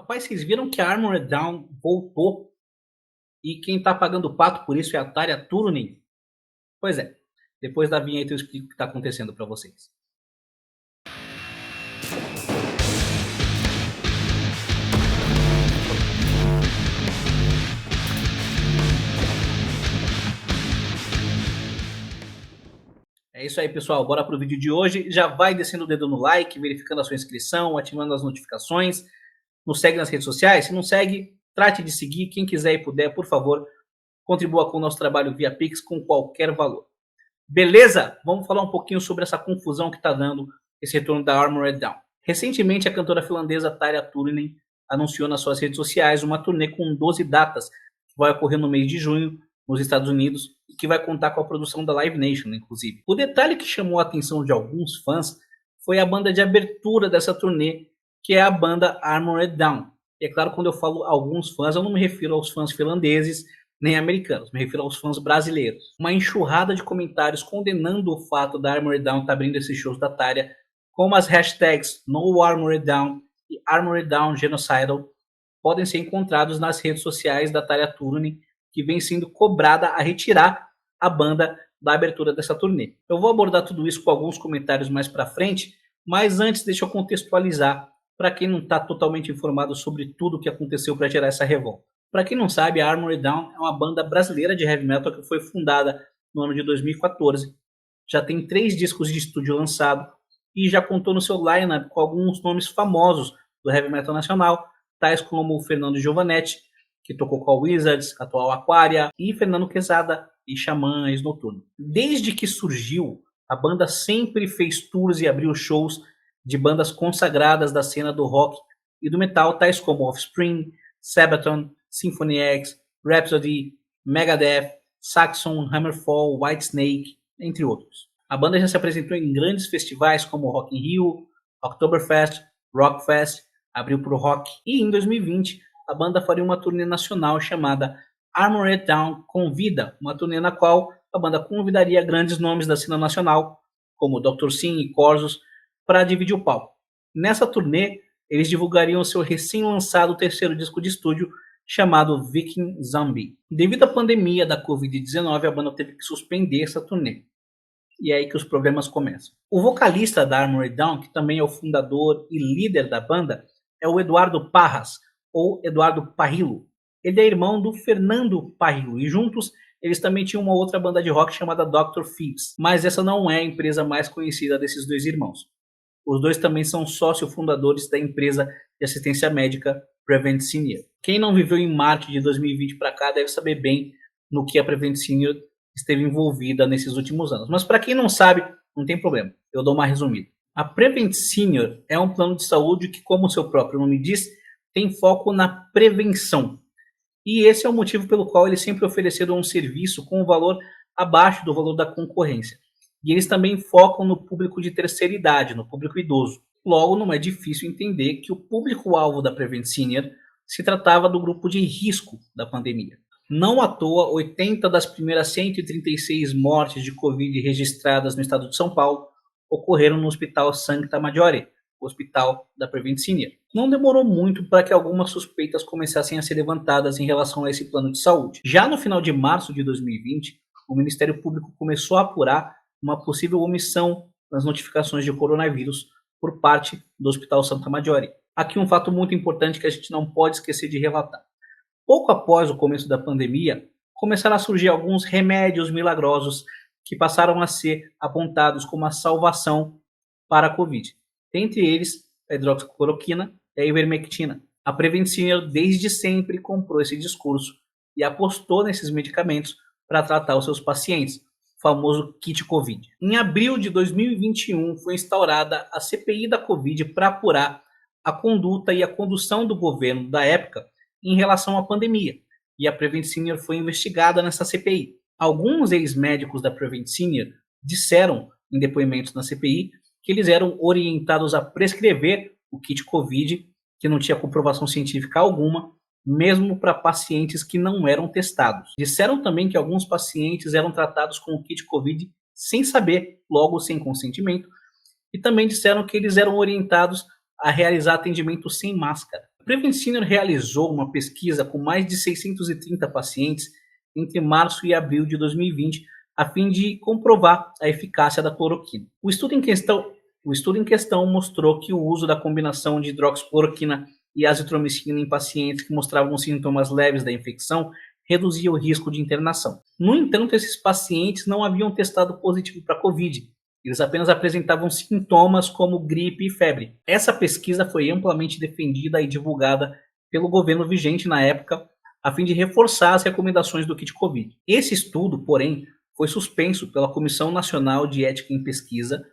Rapaz, vocês viram que a Armored Down voltou e quem tá pagando o pato por isso é a Tarja Turunen? Pois é, depois da vinheta eu explico o que tá acontecendo para vocês. É isso aí, pessoal. Bora pro vídeo de hoje. Já vai descendo o dedo no like, verificando a sua inscrição, ativando as notificações. Nos segue nas redes sociais. Se não segue, trate de seguir. Quem quiser e puder, por favor, contribua com o nosso trabalho via Pix com qualquer valor. Beleza? Vamos falar um pouquinho sobre essa confusão que está dando esse retorno da Armored Down. Recentemente, a cantora finlandesa Tarja Turunen anunciou nas suas redes sociais uma turnê com 12 datas, que vai ocorrer no mês de junho, nos Estados Unidos, e que vai contar com a produção da Live Nation, inclusive. O detalhe que chamou a atenção de alguns fãs foi a banda de abertura dessa turnê, que é a banda Armored Down. E é claro, quando eu falo alguns fãs, eu não me refiro aos fãs finlandeses, nem americanos, me refiro aos fãs brasileiros. Uma enxurrada de comentários condenando o fato da Armored Down estar abrindo esses shows da Tarja, como as hashtags No Armored Down e Armored Down Genocidal, podem ser encontrados nas redes sociais da Tarja Turunen, que vem sendo cobrada a retirar a banda da abertura dessa turnê. Eu vou abordar tudo isso com alguns comentários mais para frente, mas antes deixa eu contextualizar para quem não está totalmente informado sobre tudo o que aconteceu para gerar essa revolta. Para quem não sabe, a Armored Down é uma banda brasileira de heavy metal que foi fundada no ano de 2014. Já tem 3 discos de estúdio lançados e já contou no seu lineup com alguns nomes famosos do heavy metal nacional, tais como o Fernando Giovanetti, que tocou com a Wizards, atual Aquaria, e Fernando Quezada e Xamã Ex-Noturno. Desde que surgiu, a banda sempre fez tours e abriu shows de bandas consagradas da cena do rock e do metal, tais como Offspring, Sabaton, Symphony X, Rhapsody, Megadeth, Saxon, Hammerfall, Whitesnake, entre outros. A banda já se apresentou em grandes festivais como Rock in Rio, Oktoberfest, Rockfest, abriu para o rock, e em 2020 a banda faria uma turnê nacional chamada Armored Down Convida, uma turnê na qual a banda convidaria grandes nomes da cena nacional, como Dr. Sim e Corsos, para dividir o palco. Nessa turnê, eles divulgariam seu recém-lançado terceiro disco de estúdio, chamado Viking Zombie. Devido à pandemia da Covid-19, a banda teve que suspender essa turnê. E é aí que os problemas começam. O vocalista da Armored Down, que também é o fundador e líder da banda, é o Eduardo Parras, ou Eduardo Parrillo. Ele é irmão do Fernando Parrillo, e juntos eles também tinham uma outra banda de rock chamada Dr. Phibes, mas essa não é a empresa mais conhecida desses dois irmãos. Os dois também são sócio-fundadores da empresa de assistência médica Prevent Senior. Quem não viveu em Marte de 2020 para cá deve saber bem no que a Prevent Senior esteve envolvida nesses últimos anos. Mas para quem não sabe, não tem problema, eu dou uma resumida. A Prevent Senior é um plano de saúde que, como o seu próprio nome diz, tem foco na prevenção. E esse é o motivo pelo qual eles sempre ofereceram um serviço com um valor abaixo do valor da concorrência. E eles também focam no público de terceira idade, no público idoso. Logo, não é difícil entender que o público-alvo da Prevent Senior se tratava do grupo de risco da pandemia. Não à toa, 80 das primeiras 136 mortes de Covid registradas no estado de São Paulo ocorreram no Hospital Santa Maggiore, o hospital da Prevent Senior. Não demorou muito para que algumas suspeitas começassem a ser levantadas em relação a esse plano de saúde. Já no final de março de 2020, o Ministério Público começou a apurar uma possível omissão nas notificações de coronavírus por parte do Hospital Santa Maggiore. Aqui um fato muito importante que a gente não pode esquecer de relatar. Pouco após o começo da pandemia, começaram a surgir alguns remédios milagrosos que passaram a ser apontados como a salvação para a Covid. Entre eles, a hidroxicloroquina e a ivermectina. A Prevent Senior desde sempre comprou esse discurso e apostou nesses medicamentos para tratar os seus pacientes, o famoso kit Covid. Em abril de 2021 foi instaurada a CPI da Covid para apurar a conduta e a condução do governo da época em relação à pandemia, e a Prevent Senior foi investigada nessa CPI. Alguns ex-médicos da Prevent Senior disseram em depoimentos na CPI que eles eram orientados a prescrever o kit Covid, que não tinha comprovação científica alguma, mesmo para pacientes que não eram testados. Disseram também que alguns pacientes eram tratados com o kit Covid sem saber, logo sem consentimento, e também disseram que eles eram orientados a realizar atendimento sem máscara. Prevent Senior realizou uma pesquisa com mais de 630 pacientes entre março e abril de 2020, a fim de comprovar a eficácia da cloroquina. O estudo em questão mostrou que o uso da combinação de hidroxicloroquina e azitromicina em pacientes que mostravam sintomas leves da infecção reduzia o risco de internação. No entanto, esses pacientes não haviam testado positivo para Covid. Eles apenas apresentavam sintomas como gripe e febre. Essa pesquisa foi amplamente defendida e divulgada pelo governo vigente na época, a fim de reforçar as recomendações do kit Covid. Esse estudo, porém, foi suspenso pela Comissão Nacional de Ética em Pesquisa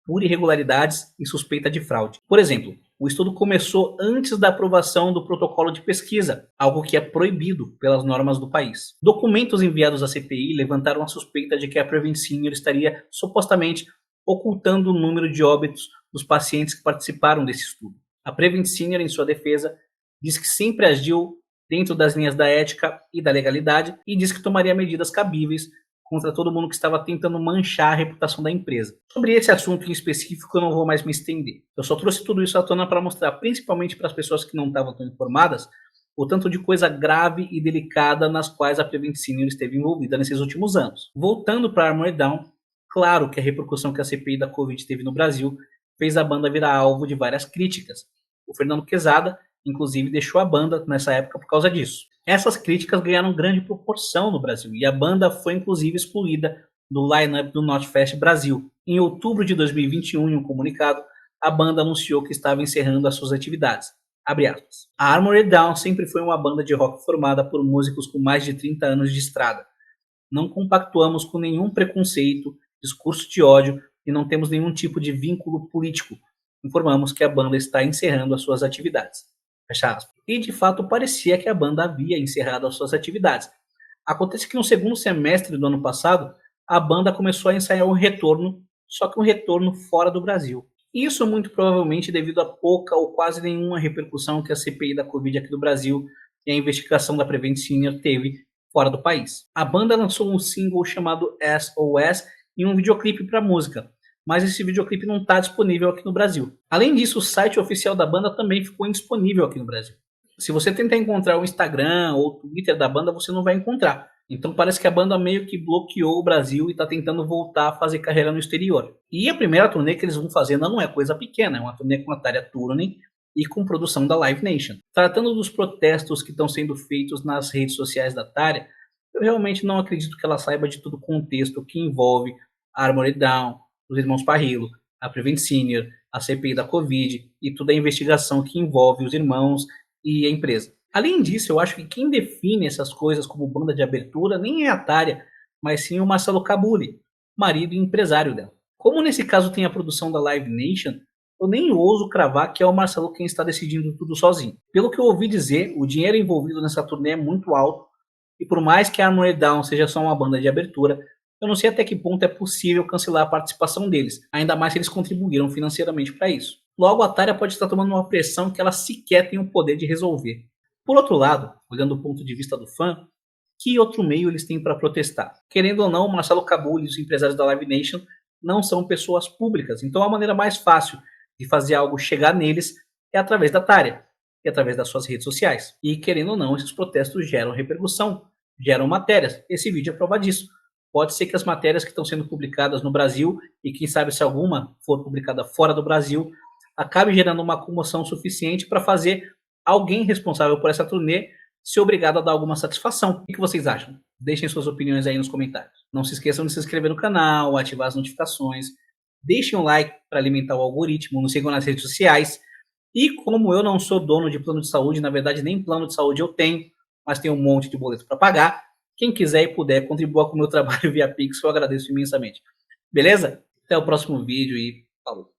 por irregularidades e suspeita de fraude. Por exemplo, o estudo começou antes da aprovação do protocolo de pesquisa, algo que é proibido pelas normas do país. Documentos enviados à CPI levantaram a suspeita de que a Prevent Senior estaria supostamente ocultando o número de óbitos dos pacientes que participaram desse estudo. A Prevent Senior, em sua defesa, diz que sempre agiu dentro das linhas da ética e da legalidade e diz que tomaria medidas cabíveis contra todo mundo que estava tentando manchar a reputação da empresa. Sobre esse assunto em específico, eu não vou mais me estender. Eu só trouxe tudo isso à tona para mostrar, principalmente para as pessoas que não estavam tão informadas, o tanto de coisa grave e delicada nas quais a Prevent Senior esteve envolvida nesses últimos anos. Voltando para a Armored Down, claro que a repercussão que a CPI da Covid teve no Brasil fez a banda virar alvo de várias críticas. O Fernando Quezada, inclusive, deixou a banda nessa época por causa disso. Essas críticas ganharam grande proporção no Brasil e a banda foi inclusive excluída do line-up do Notfest Brasil. Em outubro de 2021, em um comunicado, a banda anunciou que estava encerrando as suas atividades. Abre aspas. A Armored Down sempre foi uma banda de rock formada por músicos com mais de 30 anos de estrada. Não compactuamos com nenhum preconceito, discurso de ódio e não temos nenhum tipo de vínculo político. Informamos que a banda está encerrando as suas atividades. Fecha aspas. E de fato parecia que a banda havia encerrado as suas atividades. Acontece que no segundo semestre do ano passado, a banda começou a ensaiar um retorno, só que um retorno fora do Brasil. Isso muito provavelmente devido a pouca ou quase nenhuma repercussão que a CPI da Covid aqui do Brasil e a investigação da Prevent Senior teve fora do país. A banda lançou um single chamado SOS e um videoclipe para a música, mas esse videoclipe não está disponível aqui no Brasil. Além disso, o site oficial da banda também ficou indisponível aqui no Brasil. Se você tentar encontrar o Instagram ou o Twitter da banda, você não vai encontrar. Então parece que a banda meio que bloqueou o Brasil e está tentando voltar a fazer carreira no exterior. E a primeira turnê que eles vão fazer não é coisa pequena, é uma turnê com a Tarja Turunen e com produção da Live Nation. Tratando dos protestos que estão sendo feitos nas redes sociais da Tarja, eu realmente não acredito que ela saiba de todo o contexto que envolve a Armored Down, os irmãos Parrillo, a Prevent Senior, a CPI da Covid e toda a investigação que envolve os irmãos e a empresa. Além disso, eu acho que quem define essas coisas como banda de abertura nem é a Tarja, mas sim o Marcelo Cabuli, marido e empresário dela. Como nesse caso tem a produção da Live Nation, eu nem ouso cravar que é o Marcelo quem está decidindo tudo sozinho. Pelo que eu ouvi dizer, o dinheiro envolvido nessa turnê é muito alto, e por mais que a Armored Down seja só uma banda de abertura, eu não sei até que ponto é possível cancelar a participação deles, ainda mais se eles contribuíram financeiramente para isso. Logo, a Tarja pode estar tomando uma pressão que ela sequer tem o poder de resolver. Por outro lado, olhando do ponto de vista do fã, que outro meio eles têm para protestar? Querendo ou não, o Marcelo Cabuli e os empresários da Live Nation não são pessoas públicas, então a maneira mais fácil de fazer algo chegar neles é através da Tarja e através das suas redes sociais. E querendo ou não, esses protestos geram repercussão, geram matérias. Esse vídeo é prova disso. Pode ser que as matérias que estão sendo publicadas no Brasil, e quem sabe se alguma for publicada fora do Brasil, acabe gerando uma comoção suficiente para fazer alguém responsável por essa turnê ser obrigado a dar alguma satisfação. O que vocês acham? Deixem suas opiniões aí nos comentários. Não se esqueçam de se inscrever no canal, ativar as notificações, deixem um like para alimentar o algoritmo, nos sigam nas redes sociais. E como eu não sou dono de plano de saúde, na verdade nem plano de saúde eu tenho, mas tenho um monte de boleto para pagar, quem quiser e puder contribuir com o meu trabalho via Pix, eu agradeço imensamente. Beleza? Até o próximo vídeo e falou!